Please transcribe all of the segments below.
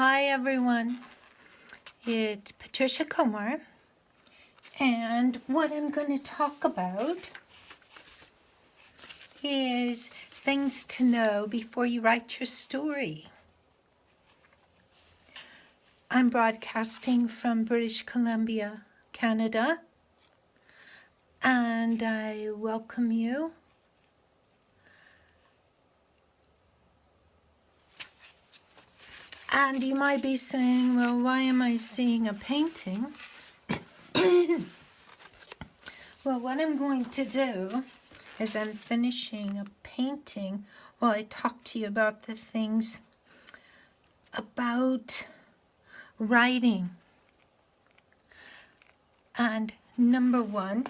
Hi everyone, it's Patricia Komar, and what I'm going to talk about is things to know before you write your story. I'm broadcasting from British Columbia, Canada, and I welcome you. And you might be saying, well, why am I seeing a painting? Well, what I'm going to do is I'm finishing a painting while I talk to you about the things about writing. And number one,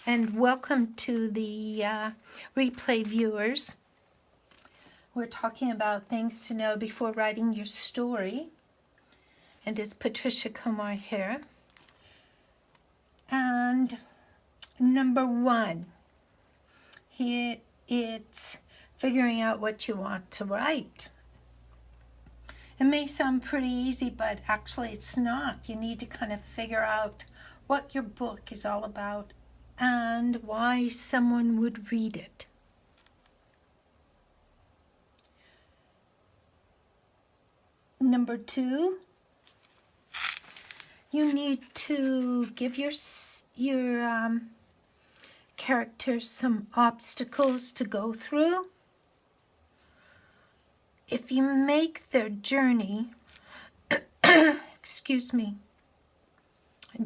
and welcome to the replay viewers. We're talking about things to know before writing your story. And it's Patricia Komar here. And number one, here it's figuring out what you want to write. It may sound pretty easy, but actually it's not. You need to kind of figure out what your book is all about and why someone would read it. Number two, you need to give your characters some obstacles to go through. If you make their journey, excuse me,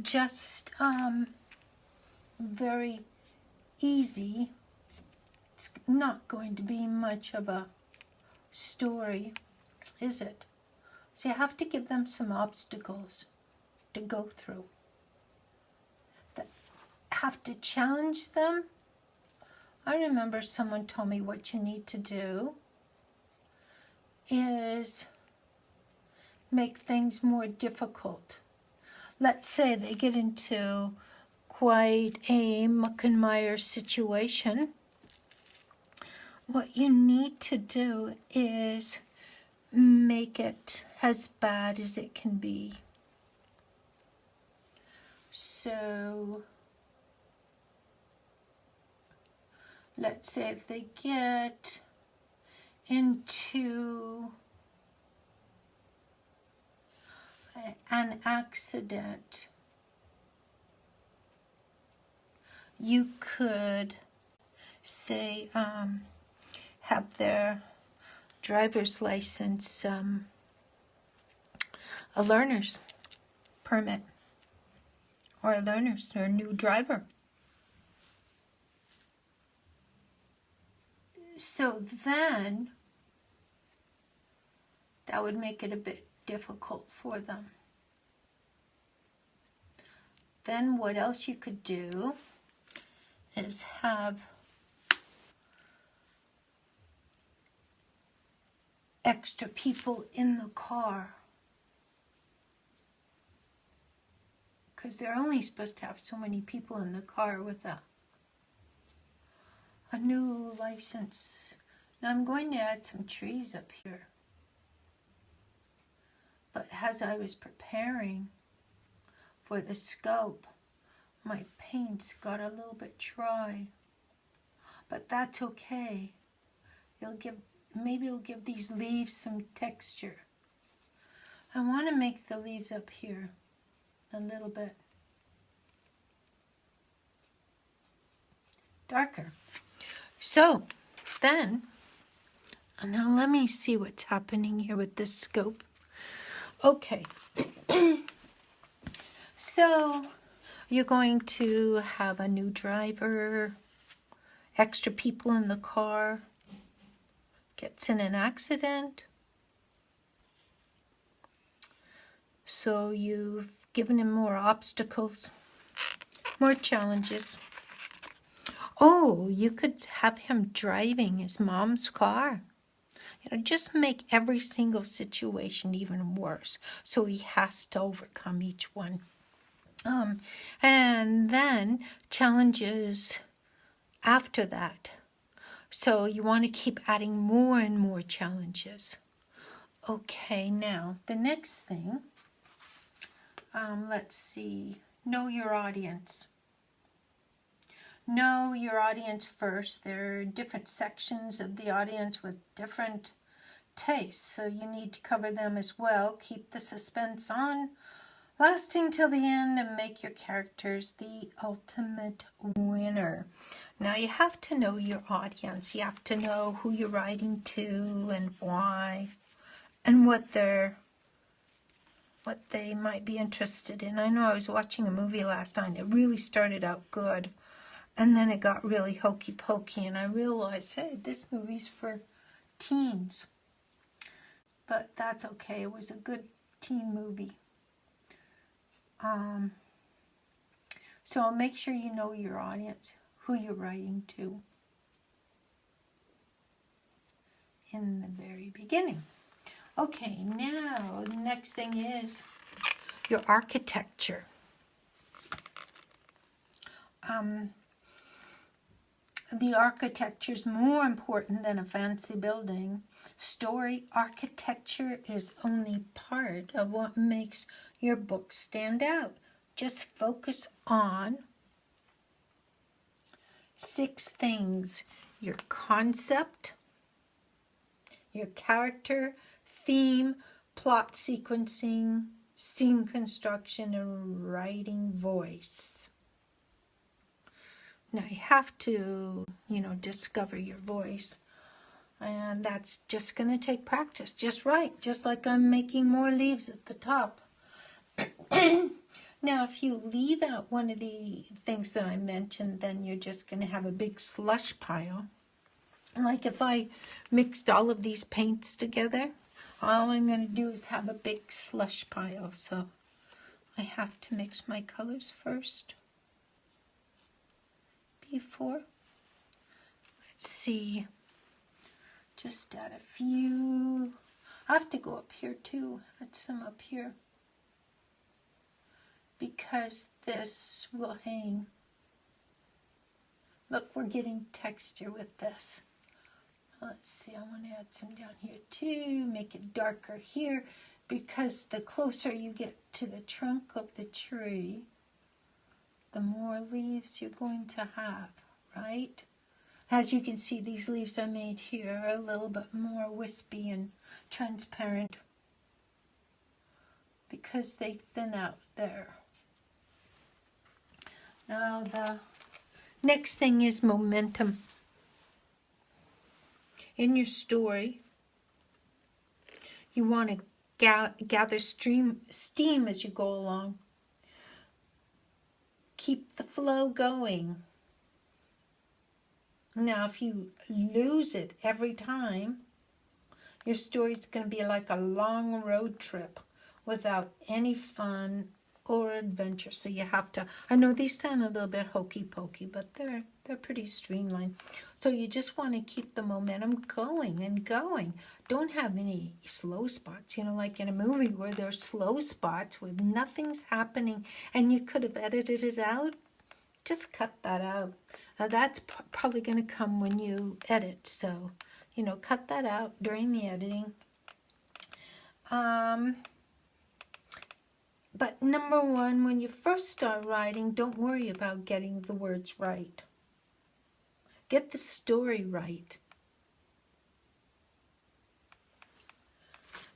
just very easy, it's not going to be much of a story, is it? So you have to give them some obstacles to go through. That have to challenge them. I remember someone told me what you need to do is make things more difficult. Let's say they get into quite a muck and mire situation. What you need to do is make it as bad as it can be. So let's say if they get into an accident, you could say have their driver's license a learner's permit or a new driver. So then that would make it a bit difficult for them. Then what else you could do is have extra people in the car, because they're only supposed to have so many people in the car with a new license. Now I'm going to add some trees up here, but as I was preparing for the scope, my paints got a little bit dry, but that's okay. Maybe it'll give these leaves some texture. I want to make the leaves up here a little bit darker. So then, now let me see what's happening here with this scope. Okay, so you're going to have a new driver, extra people in the car, gets in an accident. So you've given him more obstacles, more challenges. Oh, you could have him driving his mom's car. Just make every single situation even worse, so he has to overcome each one. And then challenges after that. So you want to keep adding more and more challenges. Okay, now the next thing, let's see, know your audience. Know your audience first. There are different sections of the audience with different tastes, so you need to cover them as well. Keep the suspense on, lasting till the end, and make your characters the ultimate winner. Now you have to know your audience. You have to know who you're writing to and why, and what they might be interested in. I know I was watching a movie last night. It really started out good, and then it got really hokey pokey, and I realized, hey, this movie's for teens. But that's okay. It was a good teen movie. So make sure you know your audience, who you're writing to in the very beginning. Okay, now the next thing is your architecture. The architecture is more important than a fancy building. Story architecture is only part of what makes your book stand out. Just focus on 6 things: your concept, your character, theme, plot sequencing, scene construction, and writing voice. Now you have to, discover your voice. And that's just going to take practice. Just write, just like I'm making more leaves at the top. Now, if you leave out one of the things that I mentioned, then you're just going to have a big slush pile. Like if I mixed all of these paints together, all I'm going to do is have a big slush pile. So I have to mix my colors first before. Let's see. Just add a few. I have to go up here too. Add some up here, because this will hang. Look, we're getting texture with this. Let's see, I want to add some down here too. Make it darker here, because the closer you get to the trunk of the tree, the more leaves you're going to have, right? As you can see, these leaves I made here are a little bit more wispy and transparent because they thin out there. Now the next thing is momentum. In your story, you want to gather steam as you go along. Keep the flow going. Now, if you lose it every time, your story's going to be like a long road trip without any fun or adventure. So you have to, I know these sound a little bit hokey pokey, but they're pretty streamlined. So you just want to keep the momentum going and going. Don't have any slow spots, like in a movie where there's slow spots where nothing's happening and you could have edited it out. Just cut that out. Now that's probably going to come when you edit, so, cut that out during the editing. But number one, when you first start writing, don't worry about getting the words right. Get the story right.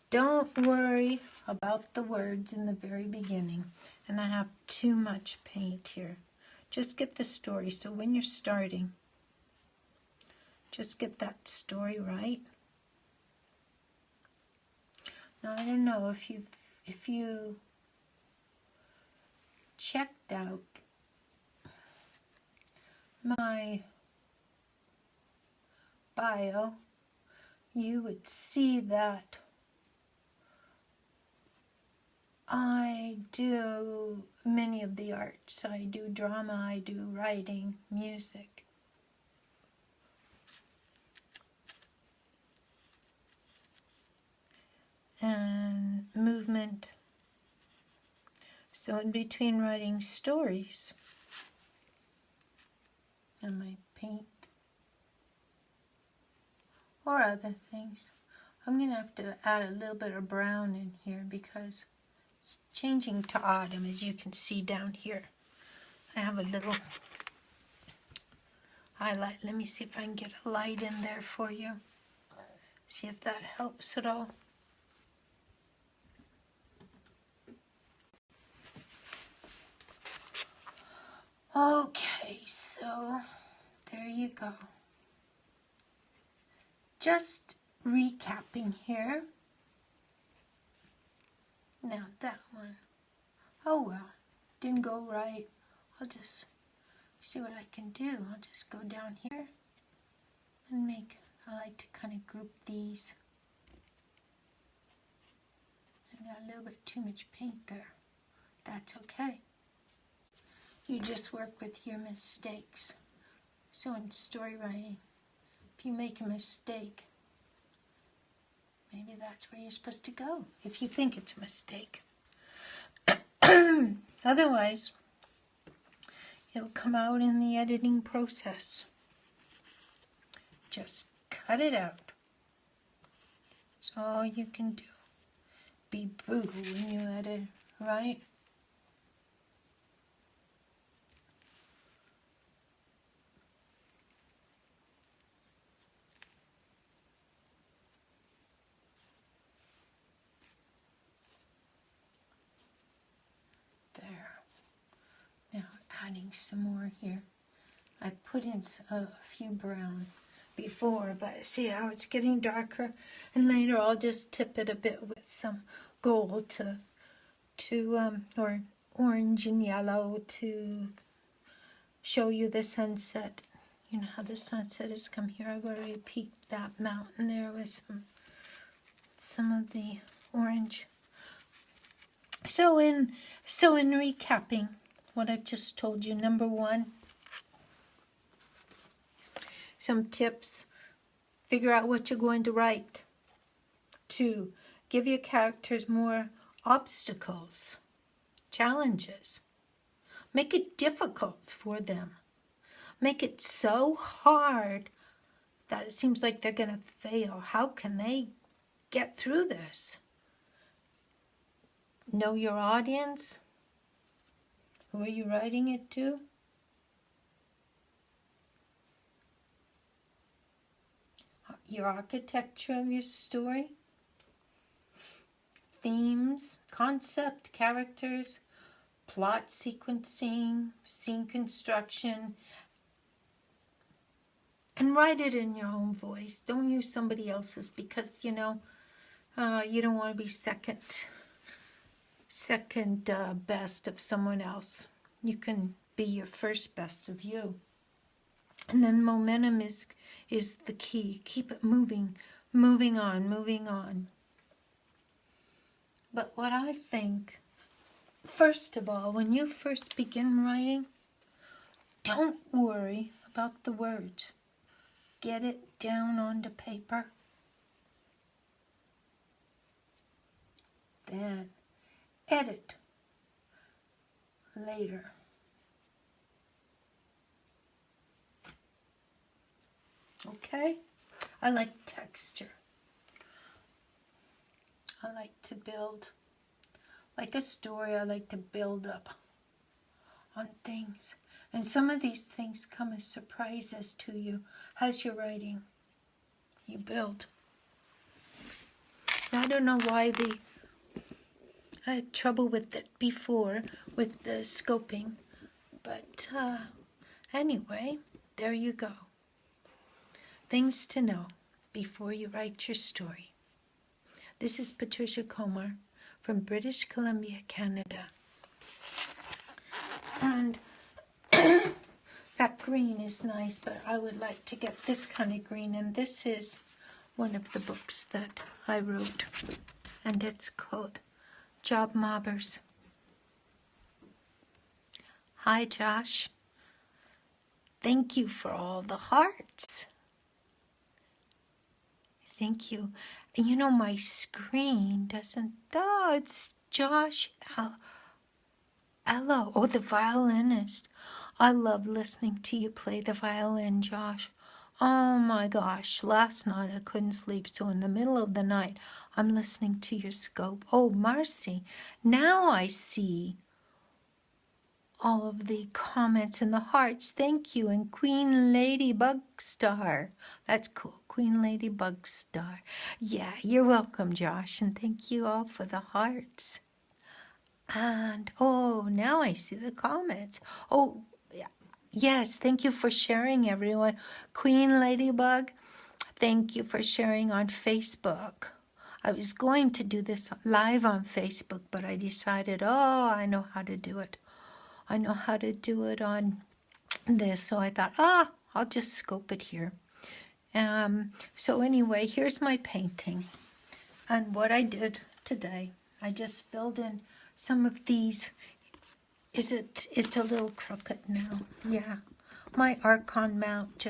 Don't worry about the words in the very beginning. And I have too much paint here. Just get the story. So when you're starting, just get that story right. Now I don't know if you checked out my bio, you would see that I do many of the arts. I do drama, I do writing, music. And movement. So in between writing stories and my paint, or other things. I'm going to have to add a little bit of brown in here because it's changing to autumn, as you can see down here. I have a little highlight. Let me see if I can get a light in there for you. See if that helps at all. Okay, so there you go. Just recapping here. Now that one. Oh well, didn't go right. I'll just see what I can do. I'll just go down here and make, I like to kind of group these. I got a little bit too much paint there. That's okay. You just work with your mistakes. So in story writing, if you make a mistake, maybe that's where you're supposed to go, if you think it's a mistake. Otherwise, it'll come out in the editing process. Just cut it out. That's all you can do. Be brutal when you edit, right? There. Now adding some more here. I put in a few brown before, but see how it's getting darker, and later I'll just tip it a bit with some gold or orange and yellow to show you the sunset. You know how the sunset has come here. I've already peaked that mountain there with some of the orange. So in recapping what I've just told you, number one, some tips. Figure out what you're going to write. 2, give your characters more obstacles, challenges. Make it difficult for them. Make it so hard that it seems like they're going to fail. How can they get through this? Know your audience. Who are you writing it to? Your architecture of your story, themes, concept, characters, plot sequencing, scene construction, and write it in your own voice. Don't use somebody else's because, you know, you don't want to be second best of someone else. You can be your first best of you. And then momentum is the key. Keep it moving on. But what I think, first of all, when you first begin writing, don't worry about the words. Get it down onto paper. Then edit later. Okay? I like texture. I like to build, like a story, I like to build up on things. And some of these things come as surprises to you as you're writing. You build. I don't know why I had trouble with it before, with the scoping. But anyway, there you go. Things to know before you write your story. This is Patricia Komar from British Columbia, Canada. And that green is nice, but I would like to get this kind of green. And this is one of the books that I wrote. And it's called Job Mobbers. Hi, Josh. Thank you for all the hearts. Thank you. And you know, my screen doesn't, oh, it's Josh Ello, oh, the violinist. I love listening to you play the violin, Josh. Oh my gosh, last night I couldn't sleep, so in the middle of the night I'm listening to your scope. Oh, Marcy, now I see all of the comments and the hearts. Thank you. And Queen Ladybug Star. That's cool. Queen Ladybug Star. Yeah, you're welcome, Josh. And thank you all for the hearts. And oh, now I see the comments. Oh, yeah. Yes, thank you for sharing, everyone. Queen Ladybug, thank you for sharing on Facebook. I was going to do this live on Facebook, but I decided, oh, I know how to do it. I know how to do it on this. So I thought, I'll just scope it here. So anyway, here's my painting. And what I did today, I just filled in some of these. It's a little crooked now. Yeah. My Archon mount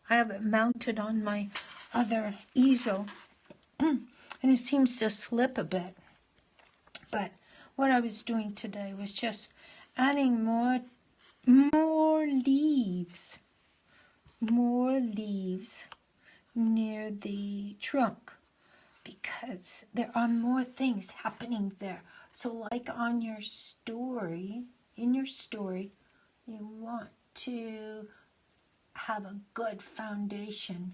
I have it mounted on my other easel. And it seems to slip a bit. But what I was doing today was just adding more leaves near the trunk, because there are more things happening there. So like on your story, you want to have a good foundation.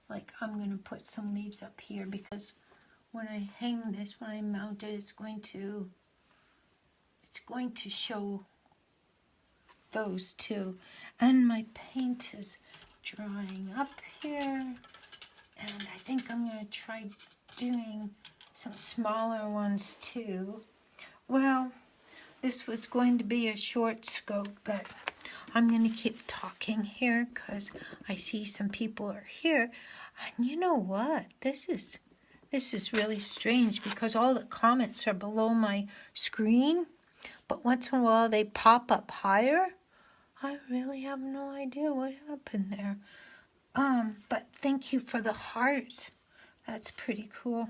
Like I'm going to put some leaves up here, because when I hang this, when I mount it, it's going to show those two. And my paint is drying up here, and I think I'm going to try doing some smaller ones too. Well, this was going to be a short scope, but I'm going to keep talking here because I see some people are here. And you know what? This is really strange, because all the comments are below my screen, but once in a while they pop up higher. I really have no idea what happened there. But thank you for the hearts. That's pretty cool.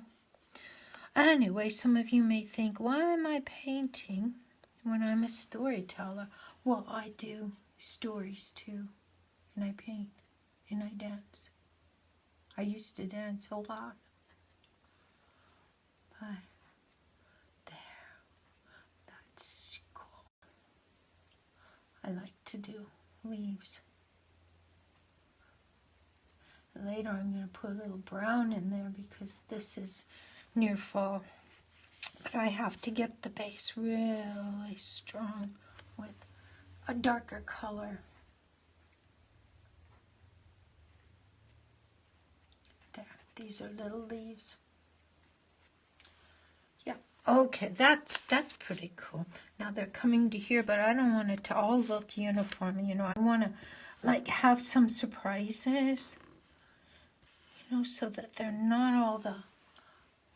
Anyway, some of you may think, why am I painting when I'm a storyteller? Well, I do stories too, and I paint, and I dance. I used to dance a lot. But there, that's cool. I like to do leaves. Later I'm going to put a little brown in there, because this is near fall. But I have to get the base really strong with a darker color. There, these are little leaves. Yeah, okay, that's pretty cool. Now they're coming to here, but I don't want it to all look uniform, you know. I want to like have some surprises, you know, so that they're not all the,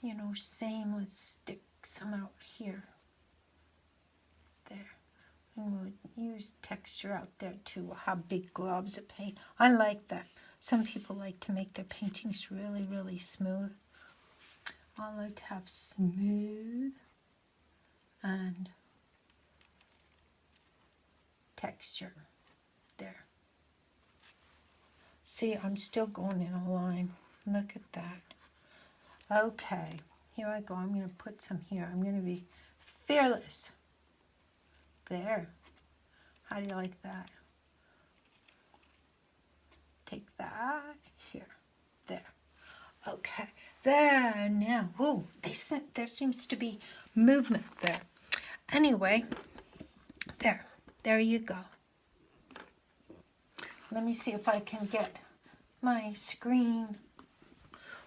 you know, same. Let's stick some out here. There. And we'll use texture out there too. We'll have big globs of paint. I like that. Some people like to make their paintings really, really smooth. I like to have smooth and texture. There. See, I'm still going in a line. Look at that. Okay, here I go. I'm going to put some here. I'm going to be fearless. There. How do you like that? Take that here. There. Okay. There now. Whoa, there seems to be movement there. Anyway, there you go. Let me see if I can get my screen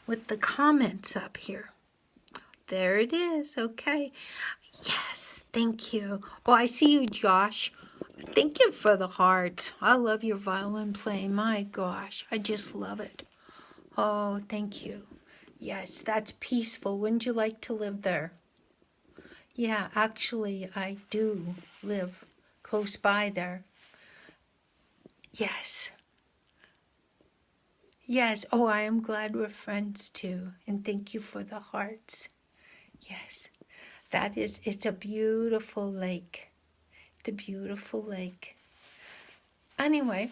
with the comments up here. There it is. Okay. Yes, thank you. Oh, I see you, Josh. Thank you for the heart. I love your violin playing. My gosh, I just love it. Oh, thank you. Yes, that's peaceful. Wouldn't you like to live there? Yeah, actually, I do live close by there. Yes. Yes. Oh, I am glad we're friends too. And thank you for the hearts. Yes. It's a beautiful lake. It's a beautiful lake. Anyway,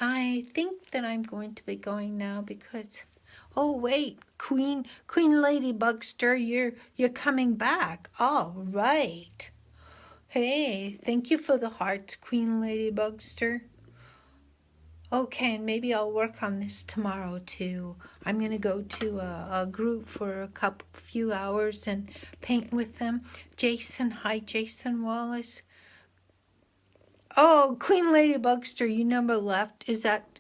I think that I'm going to be going now because, oh wait, Queen Lady Bugster, you're coming back. All right. Hey, thank you for the hearts, Queen Lady Bugster. Okay, and maybe I'll work on this tomorrow too. I'm gonna go to a group for a few hours and paint with them. Jason, hi, Jason Wallace. Oh, Queen Lady Bugster, you number left. Is that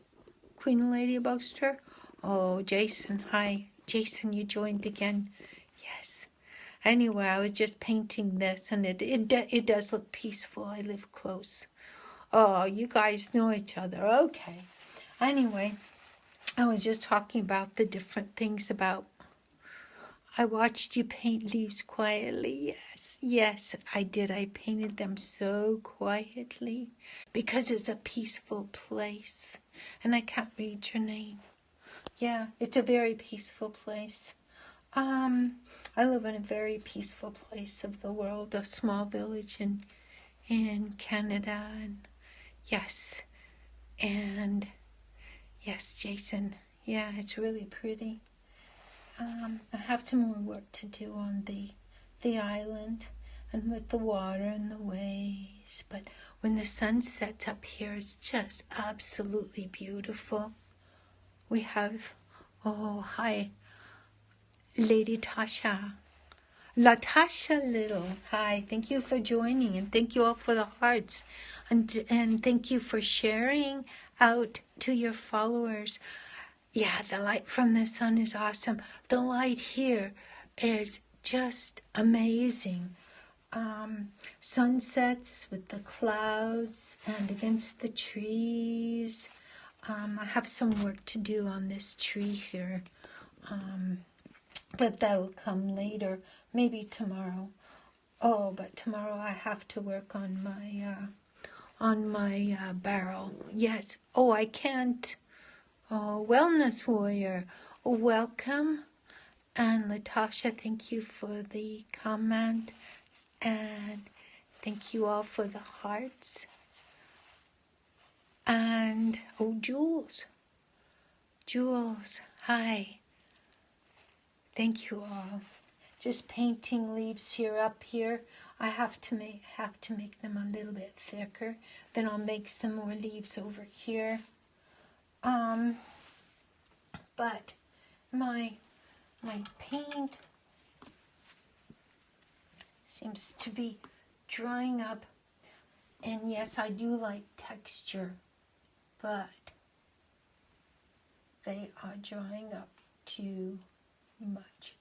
Queen Lady Bugster? Oh, Jason, hi. Jason, you joined again. Yes. Anyway, I was just painting this, and it does look peaceful. I live close. Oh, you guys know each other. Okay. Anyway, I was just talking about the different things about. I watched you paint leaves quietly. Yes, yes, I did. I painted them so quietly because it's a peaceful place. And I can't read your name. Yeah, it's a very peaceful place. I live in a very peaceful place of the world, a small village in Canada, and yes, and yes, Jason. Yeah, it's really pretty. I have some more work to do on the island and with the water and the waves. But when the sun sets up here, it's just absolutely beautiful. We have, oh, hi, Lady Tasha. Latasha Little, hi, thank you for joining, and thank you all for the hearts, and thank you for sharing out to your followers. Yeah, the light from the sun is awesome. The light here is just amazing. Sunsets with the clouds and against the trees. I have some work to do on this tree here, but that will come later, maybe tomorrow. Oh, but tomorrow I have to work on my barrel. Yes. Oh, I can't. Oh, Wellness Warrior, welcome. And Latasha, thank you for the comment. And thank you all for the hearts. And, oh, Jules. Jules, hi. Thank you all. Just painting leaves here up here. I have to make them a little bit thicker. Then I'll make some more leaves over here. But my paint seems to be drying up, and yes, I do like texture, but they are drying up too much.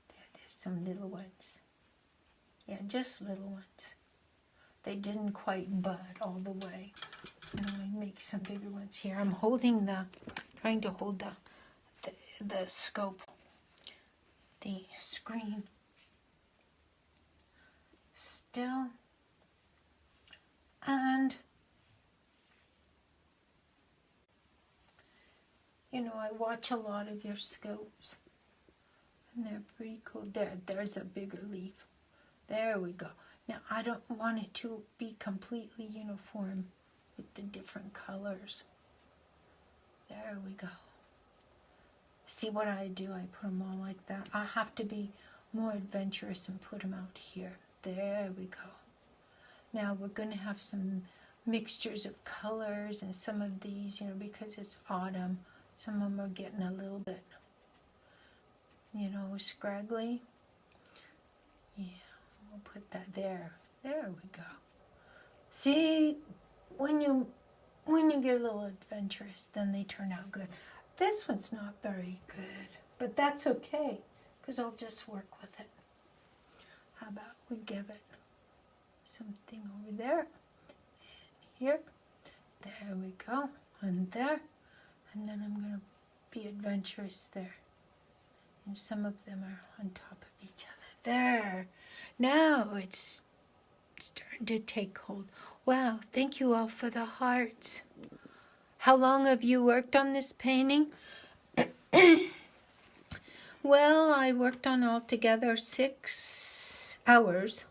There's some little ones. Yeah, just little ones. They didn't quite bud all the way. And I make some bigger ones here. I'm trying to hold the scope, the screen still. And you know, I watch a lot of your scopes, and they're pretty cool. There's a bigger leaf. There we go. Now I don't want it to be completely uniform with the different colors. There we go. See what I do? I put them all like that. I have to be more adventurous and put them out here. There we go. Now we're going to have some mixtures of colors, and some of these, you know, because it's autumn, some of them are getting a little bit, you know, scraggly. Yeah, we'll put that there. There we go. See, when you get a little adventurous, then they turn out good. This one's not very good, but that's okay, because I'll just work with it. How about we give it something over there, and here, there we go, and there, and then I'm going to be adventurous there. And some of them are on top of each other. There. Now it's starting to take hold. Wow, thank you all for the hearts. How long have you worked on this painting? Well, I worked on altogether 6 hours.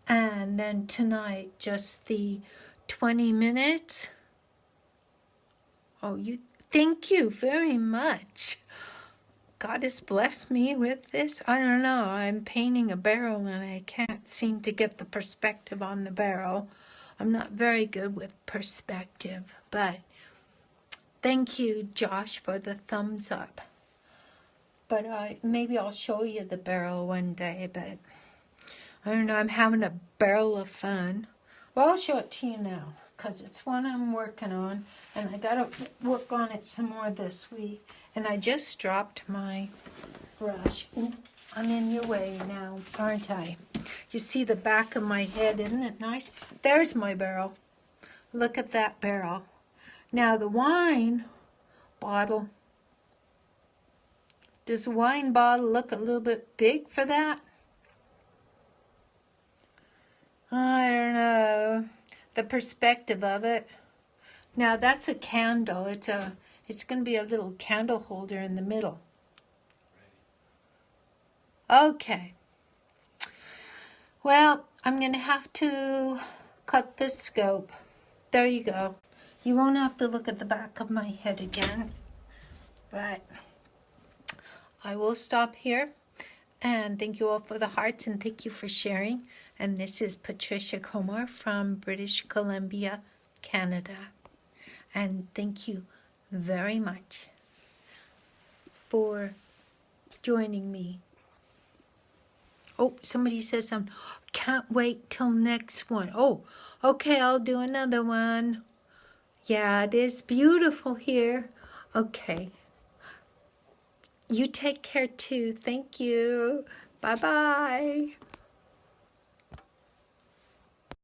And then tonight, just the 20 minutes. Oh, thank you very much. God has blessed me with this. I don't know. I'm painting a barrel and I can't seem to get the perspective on the barrel. I'm not very good with perspective, but thank you, Josh, for the thumbs up. But maybe I'll show you the barrel one day, but I don't know. I'm having a barrel of fun. Well, I'll show it to you now because it's one I'm working on, and I got to work on it some more this week. And I just dropped my brush. Ooh, I'm in your way now, aren't I? You see the back of my head, isn't it nice? There's my barrel. Look at that barrel. Now the wine bottle, does the wine bottle look a little bit big for that? I don't know. The perspective of it. Now that's a candle. It's going to be a little candle holder in the middle. Okay. Well, I'm going to have to cut this scope. There you go. You won't have to look at the back of my head again. But I will stop here. And thank you all for the hearts and thank you for sharing. And this is Patricia Komar from British Columbia, Canada. And thank you very much for joining me. Oh, somebody says something. Can't wait till next one. Oh, okay, I'll do another one. Yeah, it is beautiful here. Okay. You take care too. Thank you. Bye-bye.